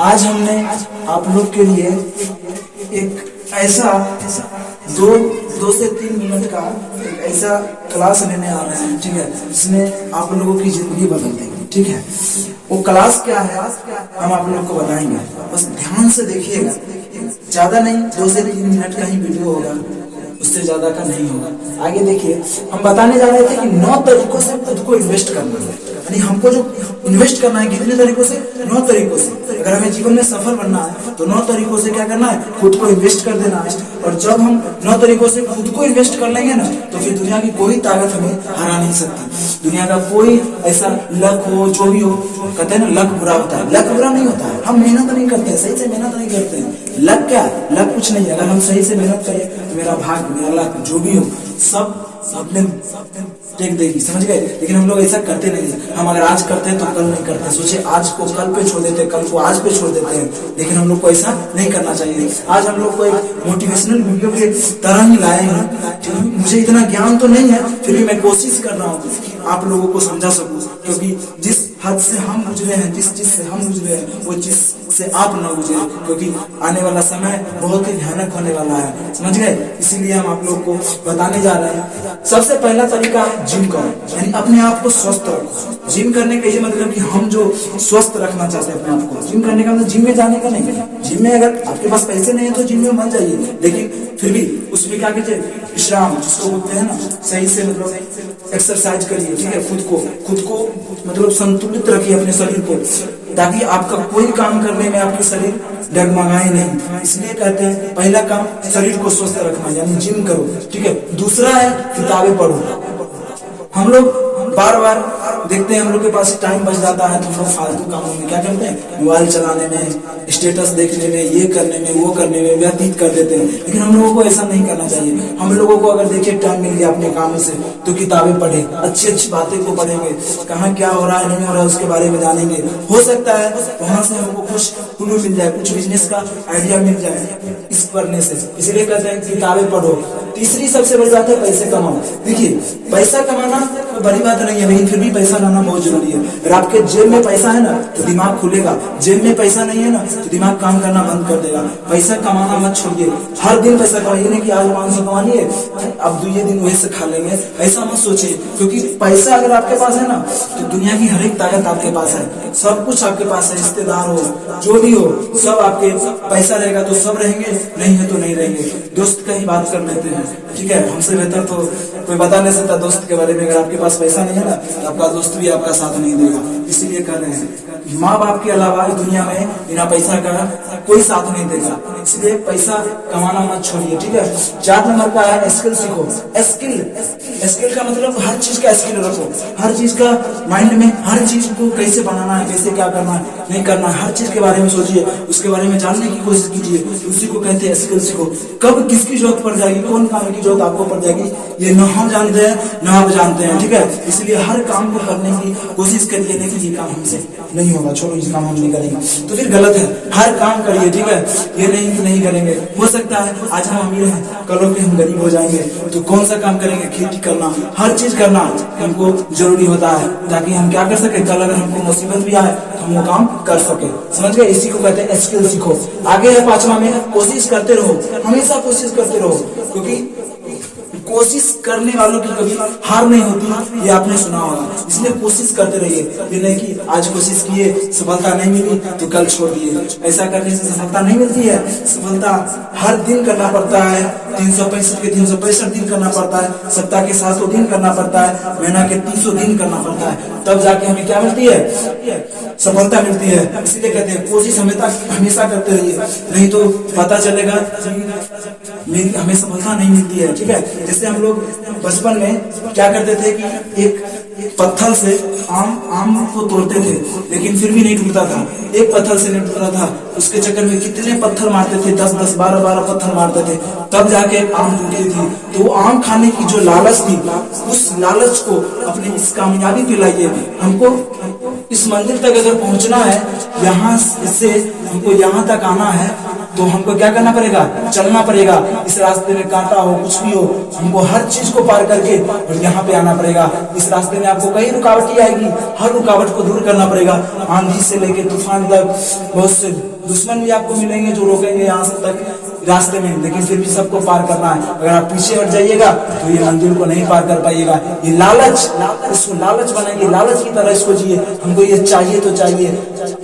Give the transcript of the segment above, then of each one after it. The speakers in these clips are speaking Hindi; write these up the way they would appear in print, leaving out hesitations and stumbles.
आज हमने आप लोग के लिए एक ऐसा दो से 3 मिनट का एक ऐसा क्लास लेने आ रहे हैं, ठीक है, जिसमें आप लोगों की जिंदगी बदल देगी। ठीक है, वो क्लास क्या है हम आप लोग को बताएंगे, बस ध्यान से देखिएगा। ज्यादा नहीं, 2 से 3 मिनट का ही वीडियो होगा, उससे ज्यादा का नहीं होगा। आगे देखिए, हम बताने जा रहे थे कि 9 तरीकों से खुद को इन्वेस्ट करना है। यानी हमको जो इन्वेस्ट करना है कितने तरीकों से? 9 तरीकों से। अगर हमें जीवन में सफल बनना है तो 9 तरीकों से क्या करना है? खुद को इन्वेस्ट कर देना है। और जब हम 9 तरीकों से खुद को इन्वेस्ट कर लेंगे ना, तो फिर दुनिया की कोई ताकत हमें हरा नहीं सकती। दुनिया का कोई ऐसा लक हो, जो भी हो, कहते हैं ना लक बुरा होता है। लक बुरा नहीं होता है, हम मेहनत नहीं करते, सही से मेहनत नहीं करते हैं। लक क्या है? लक कुछ नहीं है। अगर हम सही से मेहनत करें तो मेरा भाग्य, मेरा लक, जो भी हो, सब अपने टेक देगी, समझ गए? लेकिन हम लोग ऐसा करते नहीं। हम अगर आज करते हैं तो कल नहीं करते, सोचे आज को कल पे छोड़ देते हैं, कल को आज पे छोड़ देते हैं। लेकिन हम लोग को ऐसा नहीं करना चाहिए। आज हम लोग को एक मोटिवेशनल वीडियो के तरह ही लाए हैं। मुझे इतना ज्ञान तो नहीं है, फिर भी मैं कोशिश कर रहा हूँ कि आप लोगों को समझा सकूं, क्योंकि जिस हद से हम गुजरे हैं, जिस चीज से हम गुजरे हैं, वो चीज से आप न गुजरे, क्योंकि आने वाला समय बहुत ही भयानक होने वाला है, समझ गए? इसीलिए हम आप लोग को बताने जा रहे हैं। सबसे पहला तरीका है जिम करो, यानी अपने आप को स्वस्थ रखो। जिम करने का ये मतलब कि हम जो स्वस्थ रखना चाहते हैं अपने आप को, जिम करने का मतलब जिम में जाने का नहीं। जिम में अगर आपके पास पैसे नहीं है तो जिम में मत जाइए, लेकिन फिर भी उसमें क्या कीजिए? विश्राम जिसको बोलते हैं ना, सही से मतलब एक्सरसाइज करिए, ठीक है? खुद को मतलब संतुलित रखिए अपने शरीर को, ताकि आपका कोई काम करने में आपके शरीर डगमगाए नहीं। इसलिए कहते हैं पहला काम शरीर को स्वस्थ रखना, यानी जिम करो, ठीक है? दूसरा है किताबें पढ़ो। हम लोग बार बार देखते हैं, हम लोग के पास टाइम बच जाता है तो हम लोग फालतू कामों में क्या करते हैं? मोबाइल चलाने में, स्टेटस देखने में, ये करने में, वो करने में व्यतीत कर देते हैं। लेकिन हम लोगों को ऐसा नहीं करना चाहिए। हम लोगों को अगर देखिए टाइम मिल गया अपने कामों से तो किताबें पढ़े, अच्छी अच्छी बातें को पढ़ेंगे, कहाँ क्या हो रहा है नहीं हो रहा है उसके बारे में जानेंगे। हो सकता है वहां से हमको कुछ क्लू मिल जाए, कुछ बिजनेस का आइडिया मिल जाए इस पढ़ने से। इसलिए कहते हैं किताबें पढ़ो। तीसरी सबसे बड़ी बात है पैसे कमाओ। देखिए, पैसा कमाना कोई बड़ी बात नहीं है, लेकिन फिर भी पैसा लाना बहुत जरूरी है। अगर आपके जेब में पैसा है ना तो दिमाग खुलेगा, जेब में पैसा नहीं है ना तो दिमाग काम करना बंद कर देगा। पैसा कमाना मत छोड़िए, हर दिन पैसा कमाइए। नहीं कि आज 500 कमानी है, अब दूसरे दिन वही से खा लेंगे, ऐसा मत सोचिए। क्योंकि पैसा अगर आपके पास है ना तो दुनिया की हर एक ताकत आपके पास है, सब कुछ आपके पास है। रिश्तेदार हो, जो भी हो, सब आपके। पैसा रहेगा तो सब रहेंगे, नहीं है तो नहीं रहेंगे। दोस्त का ही बात कर लेते हैं, ठीक है? हमसे बेहतर तो कोई बता नहीं सकता दोस्त के बारे में। अगर आपके पास पैसा नहीं है ना तो आपका दोस्त भी आपका साथ नहीं देगा। इसीलिए कह रहे हैं माँ बाप के अलावा इस दुनिया में बिना पैसा का कोई साथ नहीं देगा। इसलिए पैसा कमाना मत छोड़िए, ठीक है? 4 नंबर का है स्किल सीखो। स्किल का मतलब हर चीज का स्किल रखो, हर चीज का माइंड में, हर चीज को कैसे बनाना है, कैसे क्या करना है, नहीं करना है, हर चीज के बारे में सोचिए, उसके बारे में जानने की कोशिश कीजिए। उसी को कहते हैं स्किल सीखो। कब किसकी जरूरत पड़ जाएगी, कौन काम की जरूरत आपको पड़ जाएगी, ये न हम जानते हैं न आप जानते हैं, ठीक है? इसलिए हर काम को करने की कोशिश करिए, नहीं कि ये काम हमसे नहीं होगा, छोड़ो ये काम हम नहीं करेंगे, तो फिर गलत है। हर काम करिए, ठीक है? ये नहीं कि नहीं करेंगे। हो सकता है आज हम अमीर हैं, कल को हम गरीब हो जाएंगे, तो कौन सा काम करेंगे? खेती करना, हर चीज करना हमको जरूरी होता है, ताकि हम क्या कर सके, कल अगर हमको मुसीबत भी आए तो हम वो काम कर सके, समझ गए? इसी को कहते हैं स्किल सीखो। आगे है 5वां में कोशिश करते रहो, हमेशा कोशिश करते रहो, क्योंकि कोशिश करने वालों की कभी हार नहीं होती, ये आपने सुना होगा। इसलिए कोशिश करते रहिए, ये नहीं कि आज कोशिश किए सफलता नहीं मिली तो कल छोड़ दिए। ऐसा करने से सफलता नहीं मिलती है। सफलता हर दिन करना पड़ता है, 365 के 365 दिन करना पड़ता है, सप्ताह के 700 दिन करना पड़ता है, महीना के 300 दिन करना पड़ता है, तब जाके हमें क्या मिलती है? सफलता मिलती है। इसलिए कहते हैं कोशिश हमेशा करते रहिए, नहीं तो पता चलेगा हमें सफलता नहीं मिलती है, ठीक है? जैसे हम लोग बचपन में क्या करते थे कि एक पत्थर से आम को तोड़ते थे, लेकिन फिर भी नहीं टूटता था। एक पत्थर से नहीं टूटता था, उसके चक्कर में कितने पत्थर मारते थे, 10-10, 12-12 पत्थर मारते थे, तब जाके आम टूटी थी। तो आम खाने की जो लालच थी, उस लालच को अपनी इस कामयाबी पे लाइए। हमको इस मंजिल तक अगर पहुंचना है, यहाँ से हमको यहाँ तक आना है, तो हमको क्या करना पड़ेगा, चलना पड़ेगा। इस रास्ते में कांटा हो कुछ भी हो, हमको हर चीज को पार करके और यहाँ पे आना पड़ेगा। इस रास्ते में आपको कई रुकावटें आएगी, हर रुकावट को दूर करना पड़ेगा। आंधी से लेके तूफान तक बहुत से दुश्मन भी आपको मिलेंगे जो रोकेंगे यहाँ से तक रास्ते में, लेकिन फिर भी सबको पार करना है। अगर आप पीछे हट जाइएगा तो ये मंदिर को नहीं पार कर पाइएगा। ये लालच, इसको लालच बनाएंगे, लालच की तरह इसको जिए। हमको ये चाहिए तो चाहिए,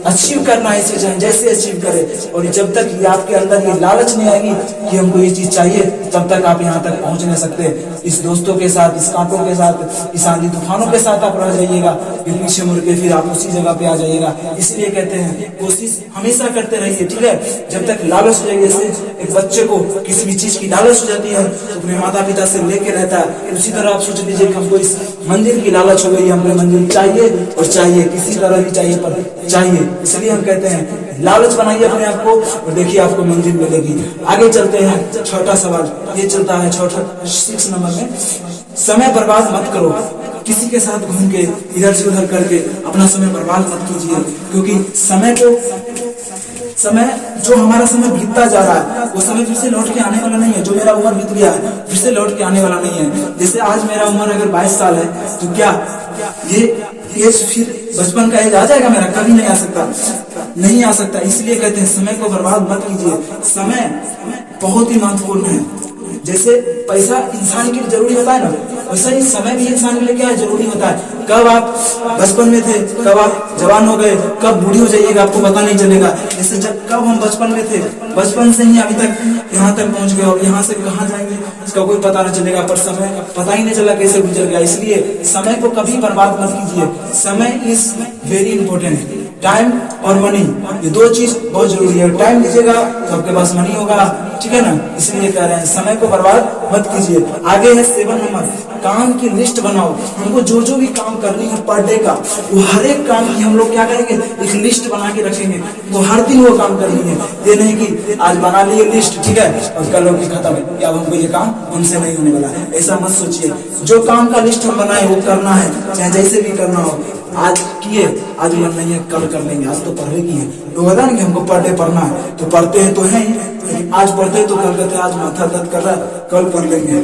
अचीव करना है इसे, चाहे जैसे अचीव करे। और जब तक ये आपके अंदर ये लालच नहीं आएगी कि हमको ये चीज चाहिए, तब तक आप यहाँ तक पहुंच नहीं सकते। इस दोस्तों के साथ, इस कांटों के साथ, इस आंधी तूफानों के साथ आप रह जाइएगा, फिर पीछे मुड़ के फिर आप उसी जगह पे आ जाइएगा। इसलिए कहते हैं कोशिश हमेशा करते रहिए, ठीक है। जब तक लालच हो जाएगी, जैसे एक बच्चे को किसी भी चीज की लालच हो जाती है तो अपने माता पिता से लेके रहता है, उसी तरह आप सोच लीजिए कि हमको इस मंदिर की लालच हो गई, हमको मंदिर चाहिए और चाहिए, किसी तरह भी चाहिए पर चाहिए। इसलिए हम कहते हैं लालच बनाइए अपने आप को और देखिए आपको मंदिर मिलेगी। आगे चलते हैं, छोटा सवाल ये चलता है, छोटा 6 नंबर में, समय बर्बाद मत करो। किसी के साथ घूम के इधर से उधर करके अपना समय बर्बाद मत कीजिए, क्योंकि समय जो हमारा समय बीतता जा रहा है वो समय फिर से लौट के आने वाला नहीं है। जो मेरा उम्र बीत गया है फिर से लौट के आने वाला नहीं है। जैसे आज मेरा उम्र अगर 22 साल है तो क्या ये एज फिर बचपन का एज आ जाएगा मेरा? कभी नहीं आ सकता, नहीं आ सकता। इसलिए कहते हैं समय को बर्बाद मत कीजिए। समय बहुत ही महत्वपूर्ण है। जैसे पैसा इंसान के लिए जरूरी होता है ना, वैसा ही समय भी इंसान के लिए क्या है, जरूरी होता है। कब आप बचपन में थे, कब आप जवान हो गए, कब बूढ़ी हो जाइएगा आपको पता नहीं चलेगा। जैसे कब हम बचपन में थे, बचपन से ही अभी तक यहाँ तक पहुंच गए और यहाँ से कहाँ जाएंगे इसका कोई पता नहीं चलेगा, पर समय पता ही नहीं चला कैसे गुजर गया। इसलिए समय को कभी बर्बाद मत कीजिए। समय इज वेरी इंपॉर्टेंट। टाइम और मनी, ये दो चीज बहुत जरूरी है। टाइम दीजिएगा तो आपके पास मनी होगा, ठीक है ना। इसलिए कह रहे हैं समय को बर्बाद मत कीजिए। आगे है 7 नंबर, काम की लिस्ट बनाओ। हमको जो जो भी काम करनी है पर डे का, वो हर एक काम की हम लोग क्या करेंगे, एक लिस्ट बना के रखेंगे। तो हर दिन वो काम करनी है। ये नहीं कि आज बना लिए लिस्ट, ठीक है, और कल हो खत्म है, क्या हमको ये काम हमसे नहीं होने वाला है, ऐसा मत सोचिए। जो काम का लिस्ट हम बनाए वो करना है, चाहे जैसे भी करना हो। आज किए, आज मन नहीं है कल कर लेंगे, आज तो पढ़े की है। लोग बता नहीं कि हमको पर डे पढ़ना है, तो पढ़ते हैं तो है ही, आज पढ़ते हैं तो कल कहते हैं आज माथा दर्द कर रहा है कल पढ़ लेंगे।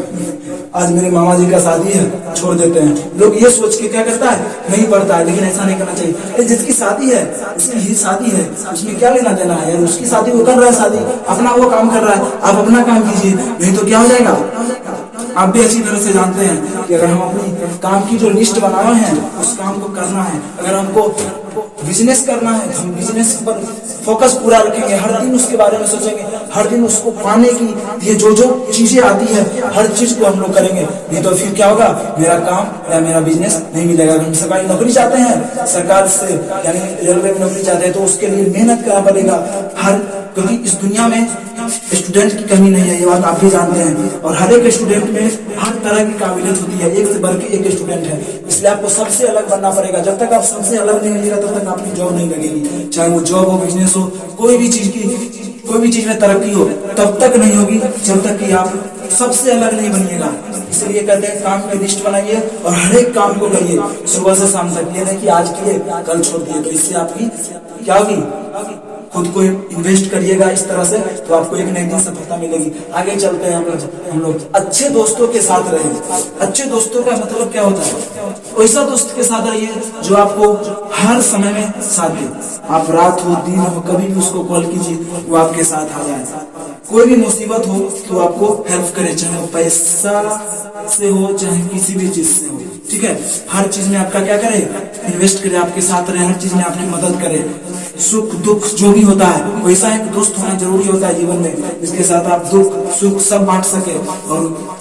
आज मेरे मामा जी का शादी है, छोड़ देते हैं। लोग ये सोच के क्या करता है, नहीं पढ़ता है। लेकिन ऐसा नहीं करना चाहिए। अरे जिसकी शादी है उसकी ही शादी है, उसमें क्या लेना देना है यार। उसकी शादी वो कर रहा है, शादी अपना वो काम कर रहा है, आप अपना काम कीजिए, नहीं तो क्या हो जाएगा। आप भी अच्छी तरह से जानते हैं कि अगर हम अपनी काम की जो लिस्ट बनाए हैं उस काम को करना है। अगर हमको बिजनेस करना है, हम बिजनेस पर फोकस पूरा रखेंगे, हर दिन उसके बारे में सोचेंगे, हर दिन उसको पाने की ये जो जो चीजें आती है हर चीज को हम लोग करेंगे। नहीं तो फिर क्या होगा, मेरा काम या मेरा बिजनेस नहीं मिलेगा। हम सरकारी नौकरी चाहते हैं, सरकार से यानी रेलवे में नौकरी चाहते हैं, तो उसके लिए मेहनत करना पड़ेगा क्योंकि इस दुनिया में स्टूडेंट की कमी नहीं है, ये बात आप भी जानते हैं। और हर एक स्टूडेंट में हर तरह की काबिलियत होती है, एक से बढ़ के एक स्टूडेंट है। इसलिए आपको सबसे अलग बनना पड़ेगा। जब तक आप सबसे अलग नहीं बनिएगा तब तक आपकी जॉब नहीं लगेगी। चाहे वो जॉब हो, बिजनेस हो, कोई भी चीज में तरक्की हो, तब तक नहीं होगी जब तक कि आप सबसे अलग नहीं बनिएगा। इसलिए कहते हैं काम की लिस्ट बनाइए और हर एक काम को करिए सुबह से शाम तक। ये नहीं कि आज किए कल छोड़ दिए, तो इससे आपकी क्या होगी, खुद को इन्वेस्ट करिएगा इस तरह से, तो आपको एक नई दिन सफलता मिलेगी। आगे चलते हैं हम लोग अच्छे दोस्तों के साथ रहें। अच्छे दोस्तों का मतलब क्या होता है, वैसा दोस्त के साथ रहिए जो आपको हर समय में साथ दे। आप रात हो दिन हो कभी भी उसको कॉल कीजिए, वो आपके साथ आ जाए। कोई भी मुसीबत हो तो आपको हेल्प करे, चाहे वो पैसा से हो चाहे किसी भी चीज से हो, ठीक है। हर चीज में आपका क्या करे, इन्वेस्ट करे, आपके साथ रहे, हर चीज में आपकी मदद करे। सुख दुख जो भी होता है वैसा एक दोस्त होना जरूरी होता है जीवन में, जिसके साथ आप दुख सुख सब बांट सके। और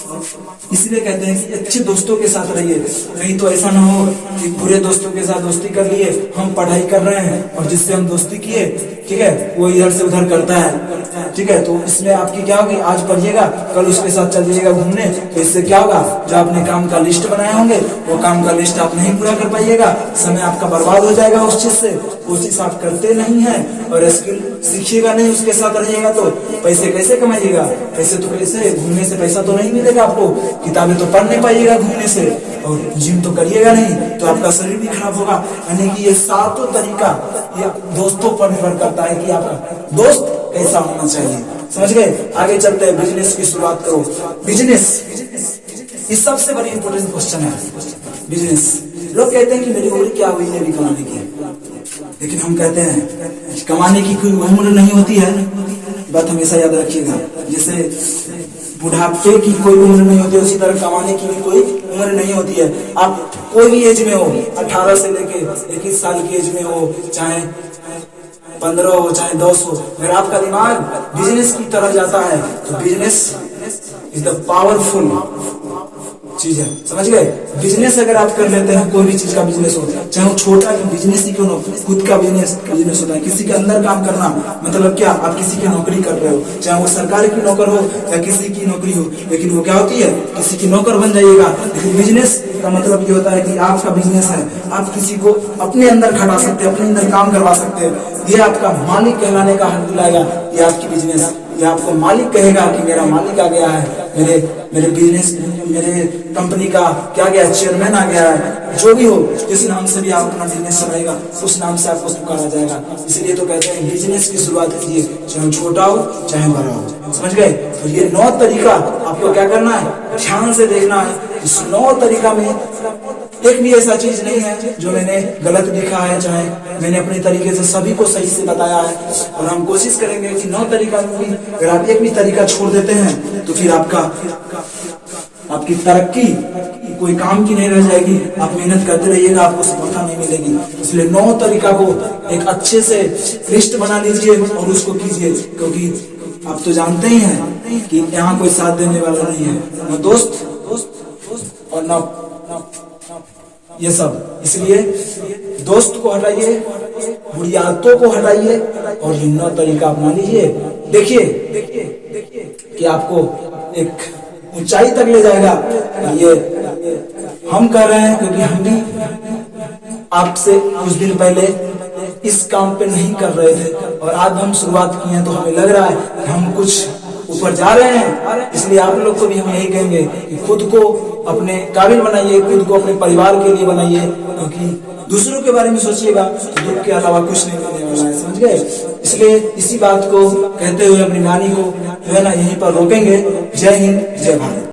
इसलिए कहते हैं कि अच्छे दोस्तों के साथ रहिए। नहीं तो ऐसा ना हो कि बुरे दोस्तों के साथ दोस्ती कर लिए, हम पढ़ाई कर रहे हैं और जिससे हम दोस्ती किए, ठीक है, वो इधर से उधर करता है, ठीक है। तो इसमें आपकी क्या होगी, आज पढ़िएगा कल उसके साथ चल जाइएगा घूमने, तो इससे क्या होगा, जो आपने काम का लिस्ट बनाए होंगे वो काम का लिस्ट आप नहीं पूरा कर पाइएगा, समय आपका बर्बाद हो जाएगा उस चीज से। वो चीज आप करते नहीं है और स्किल सीखिएगा नहीं, उसके साथ रहिएगा तो पैसे कैसे कमाइएगा। पैसे तो कैसे, घूमने से पैसा तो नहीं मिलेगा आपको, किताबें तो पढ़ नहीं पाइएगा घूमने से, और जिम तो करिएगा नहीं, तो आपका शरीर भी खराब होगा। यानी कि ये सातों तरीका ये दोस्तों पर निर्भर करता है कि आपका दोस्त कैसा होना चाहिए। समझ गए? आगे चलते हैं, बिजनेस की शुरुआत करो। बिजनेस इस सबसे बड़ी इंपॉर्टेंट क्वेश्चन है। बिजनेस, लोग कहते हैं कि मेरी उम्र क्या हुई है अभी कमाने की, लेकिन हम कहते हैं कमाने की कोई उम्र नहीं होती है। बात हमेशा याद रखिएगा, जैसे बुढ़ापे की कोई उम्र नहीं होती है, उसी तरह कमाने की भी कोई उम्र नहीं होती है। आप कोई भी एज में हो, 18 से लेके 21 साल की एज में हो, चाहे 15 हो, चाहे 10 हो, अगर आपका दिमाग बिजनेस की तरफ जाता है तो बिजनेस इज द पावरफुल चीज है। समझ गए? बिजनेस अगर आप कर लेते हैं, कोई भी चीज का बिजनेस हो, चाहे वो छोटा बिजनेस ही क्यों ना, खुद का बिजनेस होता है। किसी के अंदर काम करना मतलब क्या, आप किसी की नौकरी कर रहे हो, चाहे वो सरकारी की नौकर हो या किसी की नौकरी हो, लेकिन वो क्या होती है, किसी की नौकर बन जाइएगा। लेकिन बिजनेस का मतलब ये होता है कि आपका बिजनेस है, आप किसी को अपने अंदर खटा सकते हैं, अपने अंदर काम करवा सकते हैं। ये आपका मालिक कहलाने का हक दिलाएगा। ये आपकी बिजनेस, ये आपको मालिक कहेगा कि मेरा मालिक आ गया है, मेरे बिजनेस, मेरे कंपनी का क्या गया, चेयरमैन आ गया है। जो भी हो, जिस नाम से भी आप अपना बिजनेस चलाएगा, उस नाम से आपको पुकारा जाएगा। इसलिए तो कहते हैं बिजनेस की शुरुआत कीजिए, चाहे छोटा हो चाहे बड़ा हो। समझ गए? तो ये 9 तरीका आपको क्या करना है, ध्यान से देखना है। इस 9 तरीका में एक भी ऐसा चीज नहीं है जो मैंने गलत लिखा है, चाहे मैंने अपने तरीके से सभी को सही से बताया है। और हम कोशिश करेंगे कि 9 तरीका में भी अगर आप एक भी तरीका छोड़ देते हैं तो फिर आपकी तरक्की कोई काम की नहीं रह जाएगी। आप मेहनत करते रहिएगा, आपको सफलता नहीं मिलेगी। इसलिए 9 तरीका को एक अच्छे से लिस्ट बना लीजिए और उसको कीजिए, क्योंकि आप तो जानते ही हैं कि यहाँ कोई साथ देने वाला नहीं है, न दोस्त और न ये सब। इसलिए दोस्त को हटाइए, बुरी आदतों को हटाइए और ये 9 तरीका अपना लीजिए। देखिए कि आपको एक ऊंचाई तक ले जाएगा। ये हम कर रहे हैं क्योंकि हम भी आपसे कुछ दिन पहले इस काम पे नहीं कर रहे थे और आज हम शुरुआत की है, तो हमें लग रहा है कि हम कुछ ऊपर जा रहे हैं। इसलिए आप लोग को भी हम यही कहेंगे कि खुद को अपने काबिल बनाइए, खुद को अपने परिवार के लिए बनाइए, क्योंकि दूसरों के बारे में सोचिएगा तो दुख के अलावा कुछ नहीं मिलने वाला है। समझ गए? इसलिए इसी बात को कहते हुए अपनी वाणी को जो है ना यहीं पर रोकेंगे। जय हिंद, जय भारत।